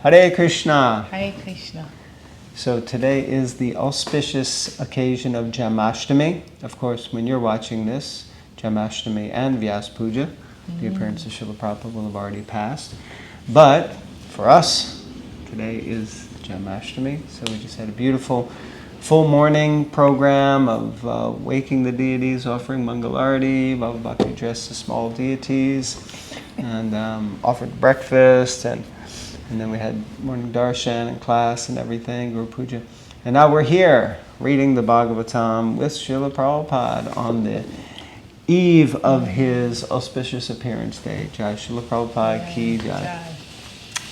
Hare Krishna. Hare Krishna. So today is the auspicious occasion of Jamashtami. Of course, when you're watching this, Jamashtami and Vyas Puja, the appearance of Srila Prabhupada will have already passed. But for us, today is Jamashtami. So we just had a beautiful full morning program of waking the deities, offering Mangalarti, Bhava Bhakti dressed as small deities, and offered breakfast, and then we had morning darshan and class and everything, Guru Puja. And now we're here reading the Bhagavatam with Srila Prabhupada on the eve of his auspicious appearance day. Jai Srila Prabhupada ki jai.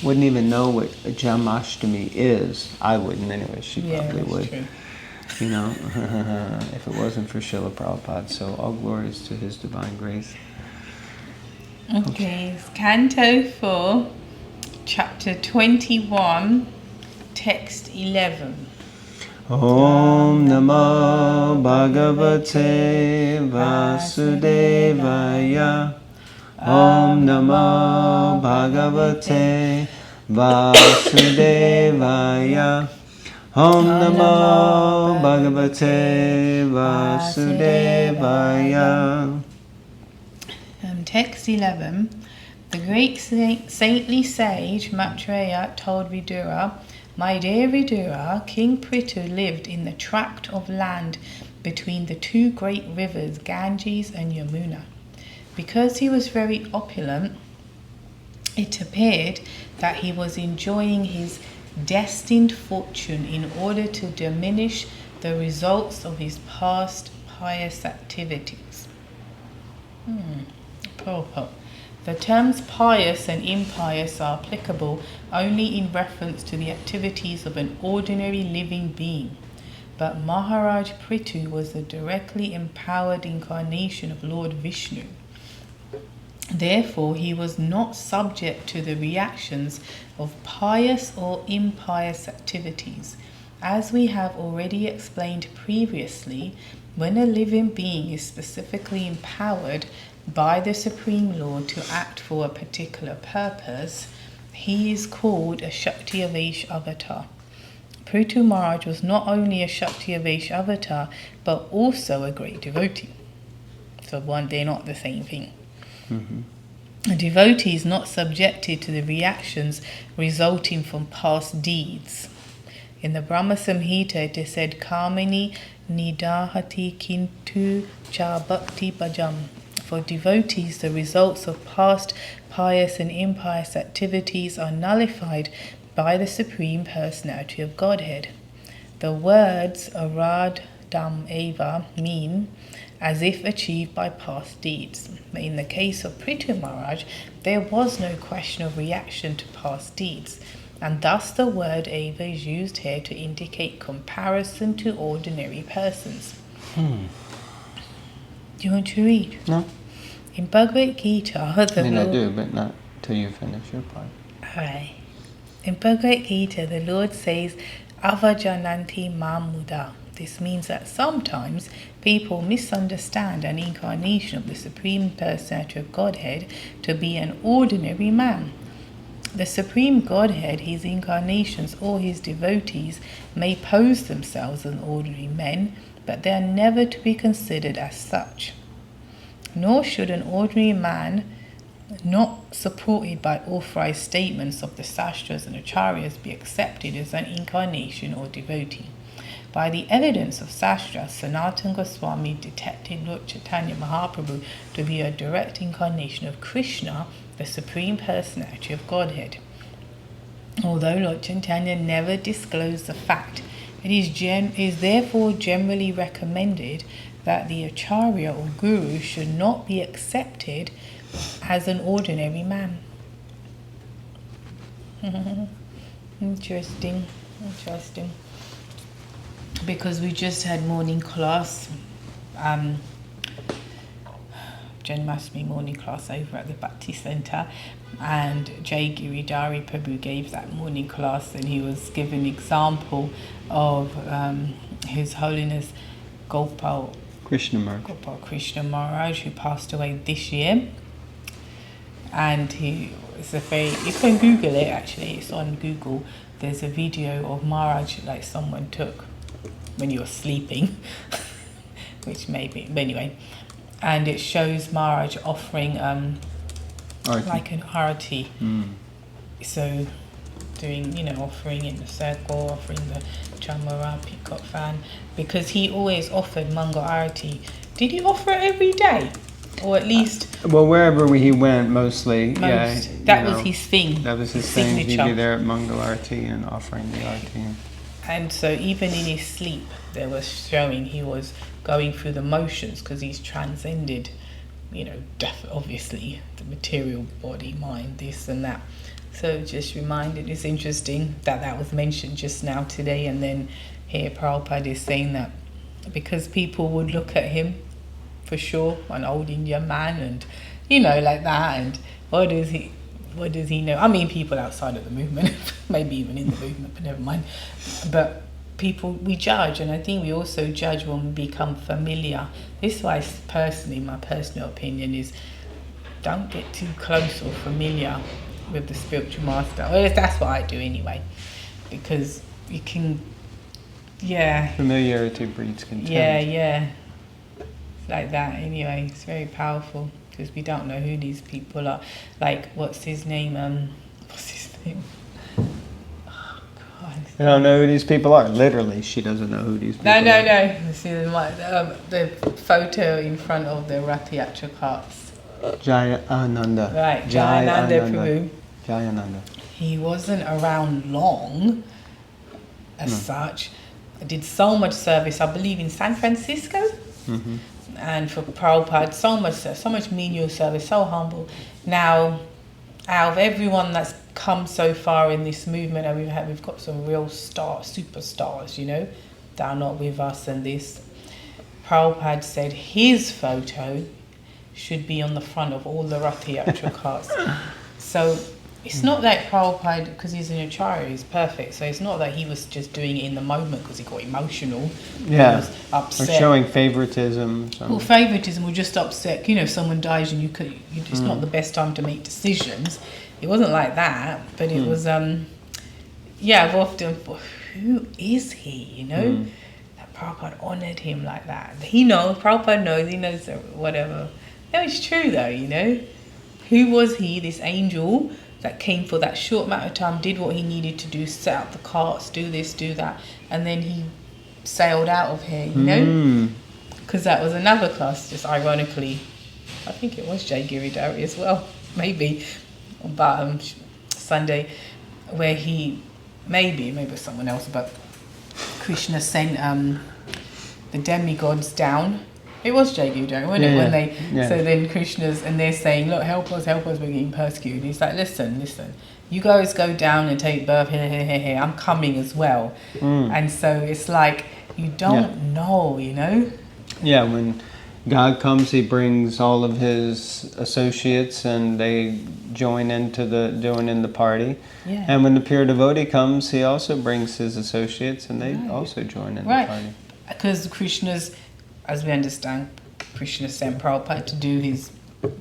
Wouldn't even know what a Jamashtami is. I wouldn't anyway. She probably would. True. You know, if it wasn't for Srila Prabhupada. So all glories to His Divine Grace. Okay, it's Canto 4, Chapter 21, Text 11. Om Namo Bhagavate Vasudevaya. Om Namo Bhagavate Vasudevaya. Om Namo Bhagavate Vasudevaya. Text 11. The great saintly sage Maitreya told Vidura, "My dear Vidura, King Prithu lived in the tract of land between the two great rivers Ganges and Yamuna. Because he was very opulent, it appeared that he was enjoying his destined fortune in order to diminish the results of his past pious activities." Purport. The terms pious and impious are applicable only in reference to the activities of an ordinary living being. But Maharaj Prithu was a directly empowered incarnation of Lord Vishnu. Therefore, he was not subject to the reactions of pious or impious activities. As we have already explained previously, when a living being is specifically empowered by the Supreme Lord to act for a particular purpose, he is called a Shakti-Avesh avatar. Prithu Maharaj was not only a Shakti-Avesh avatar, but also a great devotee. So they're not the same thing. A devotee is not subjected to the reactions resulting from past deeds. In the Brahma Samhita it is said, "Kamini nidahati kintu cha bhakti bhajam." For devotees, the results of past pious and impious activities are nullified by the Supreme Personality of Godhead. The words aradham eva mean as if achieved by past deeds. But in the case of Prithu Maharaj, there was no question of reaction to past deeds, and thus the word eva is used here to indicate comparison to ordinary persons. Do you want to read? No. In Bhagavad Gita, I do, but not till you finish your part. Alright. In Bhagavad Gita, the Lord says, "Avajananti mam muda." This means that sometimes people misunderstand an incarnation of the Supreme Personality of Godhead to be an ordinary man. The Supreme Godhead, his incarnations, or his devotees may pose themselves as ordinary men, but they are never to be considered as such. Nor should an ordinary man, not supported by authorized statements of the Sastras and Acharyas, be accepted as an incarnation or devotee. By the evidence of Sastras, Sanatana Goswami detected Lord Chaitanya Mahaprabhu to be a direct incarnation of Krishna, the Supreme Personality of Godhead. Although Lord Chaitanya never disclosed the fact, it is therefore generally recommended that the Acharya or Guru should not be accepted as an ordinary man. Interesting. Because we just had morning class, Janmashtami morning class over at the Bhakti Center, and Jai Giridhari Prabhu gave that morning class, and he was given an example of His Holiness Gopal Krishna Maharaj, who passed away this year. And he It's a very, you can Google it actually, it's on Google. There's a video of Maharaj, like someone took when you were sleeping, which maybe, but anyway. And it shows Maharaj offering like an arati. So doing, offering in the circle, offering the chamara, peacock fan, because he always offered Mangal Arati. Did he offer it every day? Or at least... well, wherever he went, mostly, yeah. That was his thing. That was his signature. thing. He'd be there at Mangal Arati and offering the Arati. And so even in his sleep, there was showing he was going through the motions because he's transcended, obviously, the material body, mind, this and that. So just reminded, it's interesting that was mentioned just now today, and then here Prabhupada is saying that because people would look at him, for sure, an old Indian man, and like that, and what does he know? I mean, people outside of the movement, maybe even in the movement, but never mind. But people, we judge, and I think we also judge when we become familiar. This is why, personally, my personal opinion is, don't get too close or familiar with the spiritual master. Well, that's what I do anyway, because you can, familiarity breeds contempt. Yeah, like that. Anyway, it's very powerful because we don't know who these people are. Like, what's his name? Oh God! I don't know who these people are. Literally, she doesn't know who these people are. No. See the photo in front of the Rath Yatra carts. Jaya Ananda. Right, Jayananda Prabhu. Jayananda. He wasn't around long, as such. I did so much service, I believe, in San Francisco. Mm-hmm. And for Prabhupada, so much menial service, so humble. Now, out of everyone that's come so far in this movement, and we've got some real superstars, that are not with us and this. Prabhupada said his photo should be on the front of all the Rath Yatra carts. So it's not that Prabhupada, because he's an acharya, he's perfect. So it's not that he was just doing it in the moment because he got emotional. Yeah. He was upset. Or showing favoritism. Well, favoritism, or just upset. If someone dies and it's not the best time to make decisions. It wasn't like that, but it was, I've often thought, who is he, That Prabhupada honoured him like that. Prabhupada knows, he knows whatever. No, it's true though, Who was he, this angel that came for that short amount of time, did what he needed to do, set up the carts, do this, do that, and then he sailed out of here, Because that was another class, just ironically. I think it was Jay Giridhari as well, maybe, but Sunday, where he, maybe it was someone else, but Krishna sent the demigods down. It was Jay Giridhari, wasn't it? When they, so then Krishna's, and they're saying, look, help us, we're getting persecuted. He's like, listen, you guys go down and take birth, here, I'm coming as well. And so it's like, you don't know, Yeah, when God comes, he brings all of his associates and they join in the party. Yeah. And when the pure devotee comes, he also brings his associates and they also join in the party. Because Krishna's, as we understand, Krishna sent Prabhupada to do his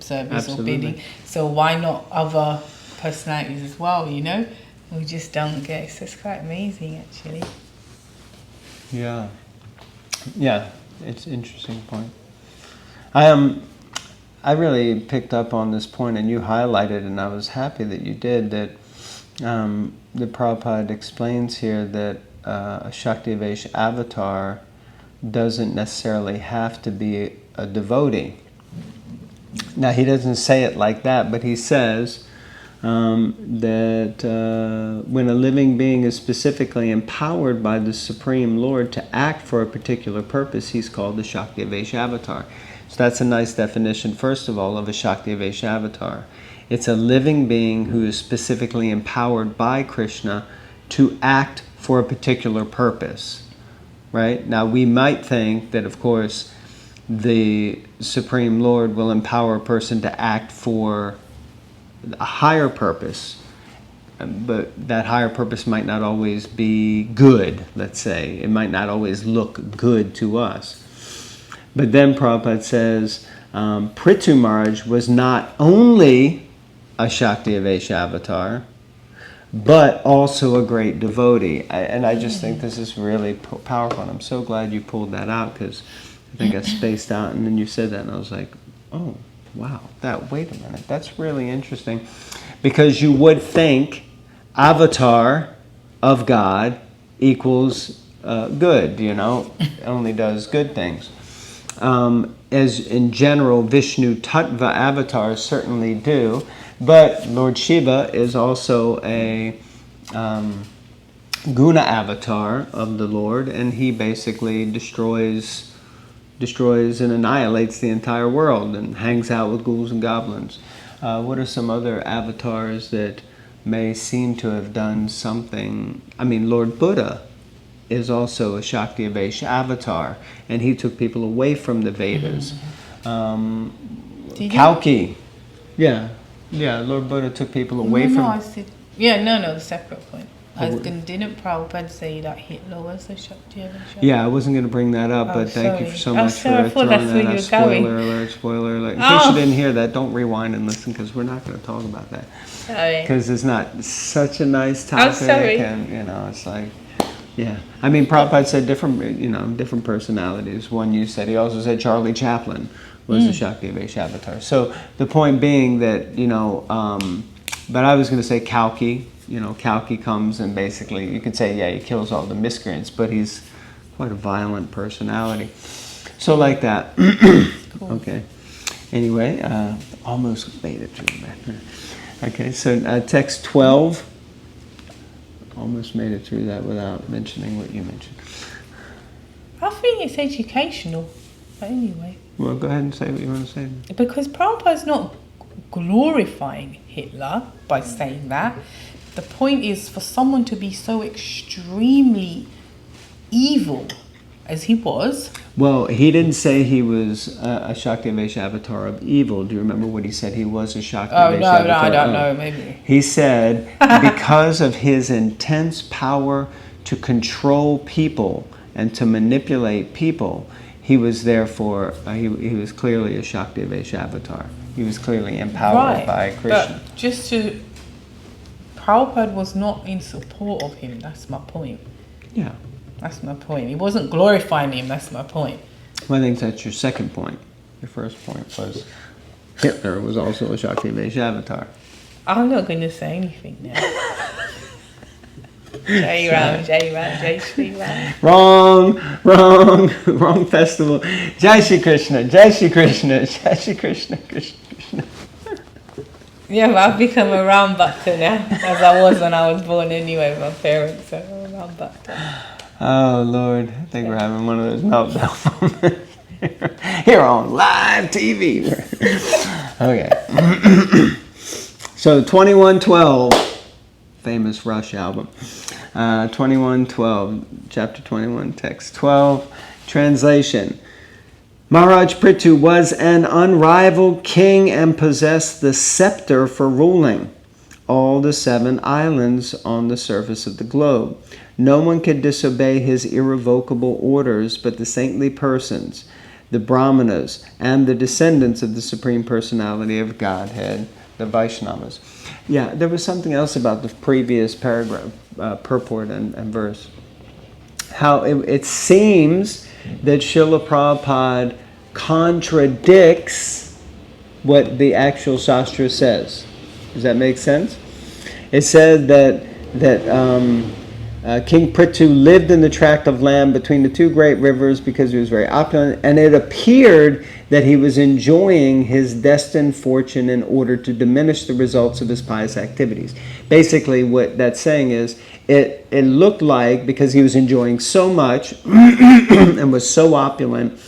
service or bidding. So why not other personalities as well, We just don't get it. So it's quite amazing, actually. Yeah. Yeah, it's an interesting point. I really picked up on this point, and you highlighted, and I was happy that you did, that the Prabhupada explains here that a Shaktivesh avatar doesn't necessarily have to be a devotee. Now, he doesn't say it like that, but he says that when a living being is specifically empowered by the Supreme Lord to act for a particular purpose, he's called the Shaktivesh avatar. So that's a nice definition, first of all, of a Shaktivesh avatar. It's a living being who is specifically empowered by Krishna to act for a particular purpose. Right? Now, we might think that, of course, the Supreme Lord will empower a person to act for a higher purpose, but that higher purpose might not always be good, let's say. It might not always look good to us. But then Prabhupada says, Prithu Maharaj was not only a Shakti-Avesha avatar, but also a great devotee. And I just think this is really powerful. And I'm so glad you pulled that out, because I think I spaced out, and then you said that, and I was like, oh, wow, wait a minute, that's really interesting. Because you would think avatar of God equals good, only does good things. As in general, Vishnu Tattva avatars certainly do, but Lord Shiva is also a guna avatar of the Lord, and he basically destroys and annihilates the entire world and hangs out with ghouls and goblins. What are some other avatars that may seem to have done something? I mean, Lord Buddha is also a Shakti-Avesha avatar, and he took people away from the Vedas. Kalki. Yeah, Lord Buddha took people away from... the separate point. Didn't Prabhupada say that Hitler was a Shakti-Avesha? Yeah, I wasn't going to bring that up, but thank you so much for throwing that out. Spoiler alert. In case you didn't hear that, don't rewind and listen, because we're not going to talk about that. Sorry. Because it's not such a nice topic. I'm sorry. And, it's like... Yeah, I mean, Prabhupada said different personalities. One you said, he also said Charlie Chaplin was a Shakti-Avesha avatar. So the point being that, but I was going to say Kalki. Kalki comes and basically, you could say, he kills all the miscreants, but he's quite a violent personality. So like that. Cool. Okay. Anyway, almost made it through that. Okay, so text 12. Almost made it through that without mentioning what you mentioned. I think it's educational, but anyway. Well, go ahead and say what you want to say. Because Prabhupada's not glorifying Hitler by saying that. The point is for someone to be so extremely evil as he was. Well, he didn't say he was a Shakti-Avesha avatar of evil. Do you remember what he said? He was a Shakti-Avesha avatar. No, I don't know, maybe. He said because of his intense power to control people and to manipulate people, he was therefore, he was clearly a Shakti-Avesha avatar. He was clearly empowered by Krishna. But Prabhupada was not in support of him, that's my point. Yeah. That's my point. He wasn't glorifying him, that's my point. Well, I think that's your second point. Your first point was Hitler was also a Shakti-Avesha avatar. I'm not going to say anything now. Jai Ram, Jai Shri Ram. Wrong festival. Jai Shri Krishna, Jai Shri Krishna, Jai Shri Krishna, Krishna Krishna. Yeah, but I've become a Ram Bhakta now, as I was when I was born anyway with my parents, so I'm a Ram Bhakta. Oh, Lord, I think we're having one of those meltdown moments here on live TV. Okay. So 2112, famous Rush album. 2112, chapter 21, text 12, translation. Maharaj Prithu was an unrivaled king and possessed the scepter for ruling all the 7 islands on the surface of the globe. No one could disobey his irrevocable orders but the saintly persons, the Brahmanas, and the descendants of the Supreme Personality of Godhead, the Vaishnavas. Yeah, there was something else about the previous paragraph, purport and verse. How it seems that Srila Prabhupada contradicts what the actual Shastra says. Does that make sense? It said that King Prithu lived in the tract of land between the 2 great rivers because he was very opulent, and it appeared that he was enjoying his destined fortune in order to diminish the results of his pious activities. Basically, what that's saying is, it looked like, because he was enjoying so much and was so opulent,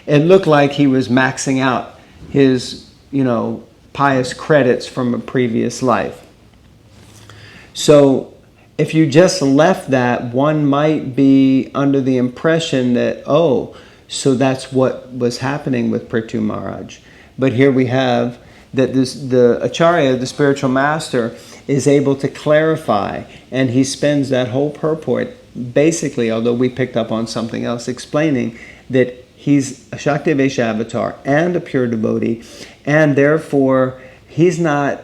it looked like he was maxing out his, pious credits from a previous life. So if you just left that, one might be under the impression that, so that's what was happening with Prithu Maharaj. But here we have that the Acharya, the spiritual master, is able to clarify, and he spends that whole purport, basically, although we picked up on something else, explaining that he's a Shakti-Avesha avatar and a pure devotee, and therefore he's not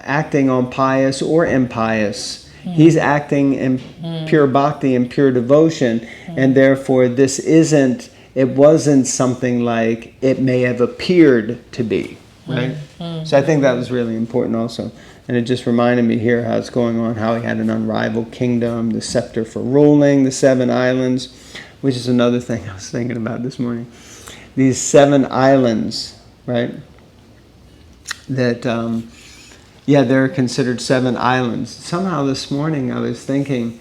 acting on pious or impious. He's acting in pure bhakti and pure devotion, and therefore it wasn't something like it may have appeared to be, right? So I think that was really important also. And it just reminded me here how it's going on, how he had an unrivaled kingdom, the scepter for ruling, the 7 islands, which is another thing I was thinking about this morning. These 7 islands, right? That, they're considered 7 islands. Somehow this morning I was thinking,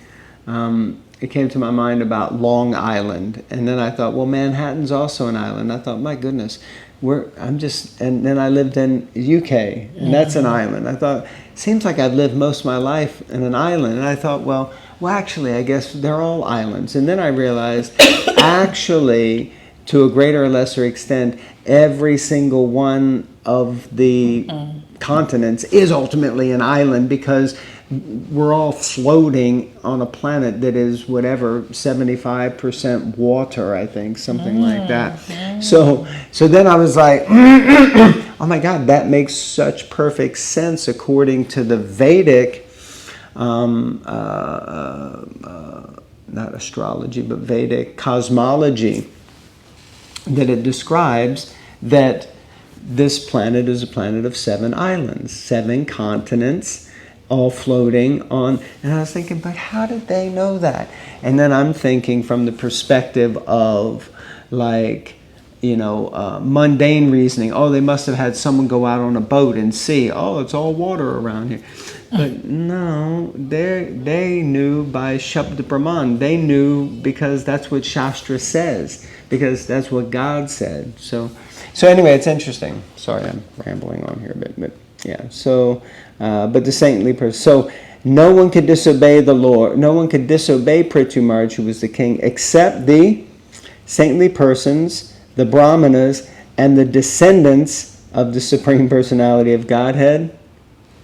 it came to my mind about Long Island. And then I thought, well, Manhattan's also an island. I thought, my goodness, and then I lived in UK, and that's an island. I thought, seems like I've lived most of my life in an island. And I thought, well, actually, I guess they're all islands. And then I realized, actually, to a greater or lesser extent, every single one of the continents is ultimately an island, because we're all floating on a planet that is whatever 75% water, I think, something like that. So then I was like, oh my God, that makes such perfect sense according to the Vedic, not astrology, but Vedic cosmology, that it describes that this planet is a planet of 7 islands, 7 continents, all floating on. And I was thinking, but how did they know that? And then I'm thinking from the perspective of, like, mundane reasoning. Oh, they must have had someone go out on a boat and see, oh, it's all water around here. But no, they knew by Shabda Brahman. They knew because that's what Shastra says, because that's what God said. So anyway, it's interesting. Sorry, I'm rambling on here a bit, but yeah. So, but the saintly person. So no one could disobey the Lord. No one could disobey Prithu Maharaj, who was the king, except the saintly persons, the Brahmanas, and the descendants of the Supreme Personality of Godhead,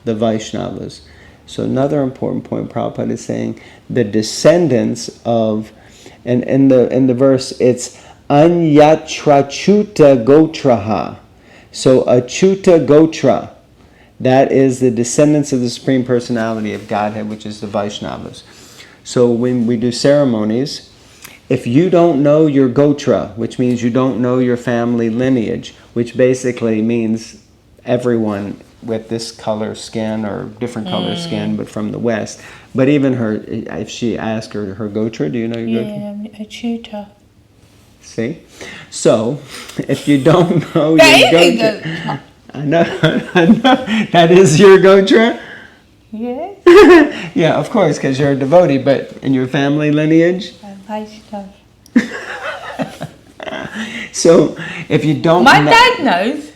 the Vaishnavas. So another important point Prabhupada is saying, the descendants of, and in the verse it's Anyatrachuta Gotraha. So Achuta Gotra, that is the descendants of the Supreme Personality of Godhead, which is the Vaishnavas. So when we do ceremonies, if you don't know your Gotra, which means you don't know your family lineage, which basically means everyone with this color skin or different color skin, but from the West. But even her, if she asks her Gotra, do you know your Gotra? Yeah, Achuta. See? So, if you don't know your Gotra... I know, that is your Gotra? Yes. Yeah, of course, because you're a devotee, but in your family lineage? Vaishnava. So, if you don't My dad knows.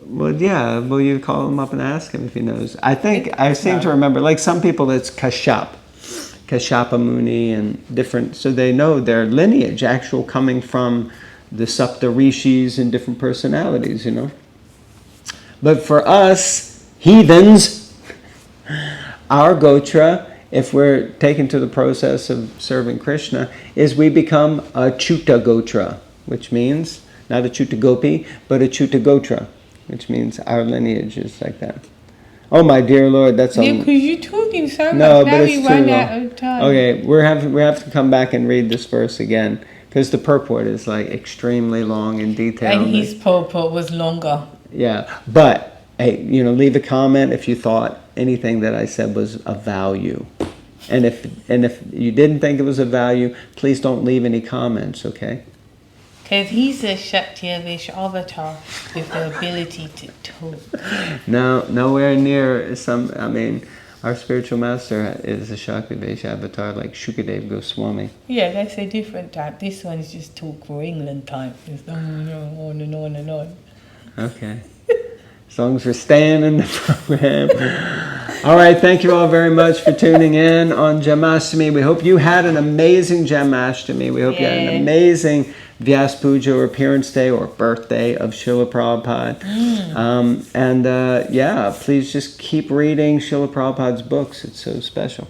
Well, yeah, will you call him up and ask him if he knows? I think, I seem to remember, like some people it's Kashyapa Muni and different, so they know their lineage, actual coming from the Sapta Rishis and different personalities, But for us, heathens, our Gotra, if we're taken to the process of serving Krishna, is we become a Chuta Gotra, which means, not a Chuta Gopi, but a Chuta Gotra, which means our lineage is like that. Oh my dear Lord, that's Yeah, because you're talking so much. No, now but it's we too run long. out of time. Okay, we have to come back and read this verse again, because the purport is like extremely long and detailed. And his purport was longer. Yeah, but hey, leave a comment if you thought anything that I said was of value. And if you didn't think it was of value, please don't leave any comments, okay? Because he's a Shaktivish avatar with the ability to talk. No, nowhere near our spiritual master is a Shaktivish avatar like Shukadev Goswami. Yeah, that's a different type. This one's just talk for England type. Just on and on and on. Okay. As long as we're staying in the program. All right, thank you all very much for tuning in on Jamashtami. We hope you had an amazing Jamashtami. We hope you had an amazing Vyas Puja or appearance day or birthday of Srila Prabhupada. Please just keep reading Srila Prabhupada's books. It's so special.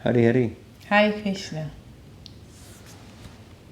Hare Hare. Hare Krishna.